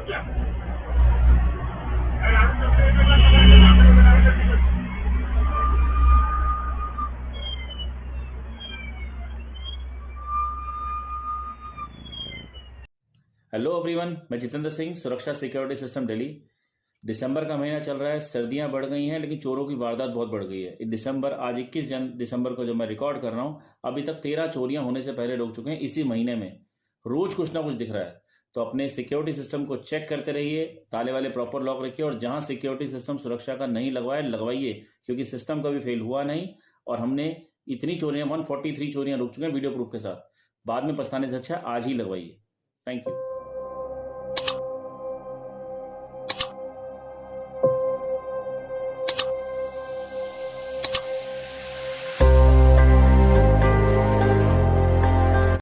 Hello everyone, मैं जितेंद्र सिंह, सुरक्षा security system Delhi. दिसंबर का महीना चल रहा है, सर्दियां बढ़ गई हैं लेकिन चोरों की वारदात बहुत बढ़ गई है। आज 21 दिसंबर को जब मैं रिकॉर्ड कर रहा हूं, अभी तक 13 चोरियां होने से पहले रुक चुके हैं। इसी महीने में रोज कुछ ना कुछ दिख रहा है। तो अपने सिक्योरिटी सिस्टम को चेक करते रहिए, ताले वाले प्रॉपर लॉक रखिए और जहां सिक्योरिटी सिस्टम सुरक्षा का नहीं लगवाए लगवाइए, क्योंकि सिस्टम कभी फेल हुआ नहीं। और हमने इतनी चोरियां 143 चोरियां रुक चुके हैं वीडियो प्रूफ के साथ। बाद में पछताने से अच्छा आज ही लगवाइए। Thank you.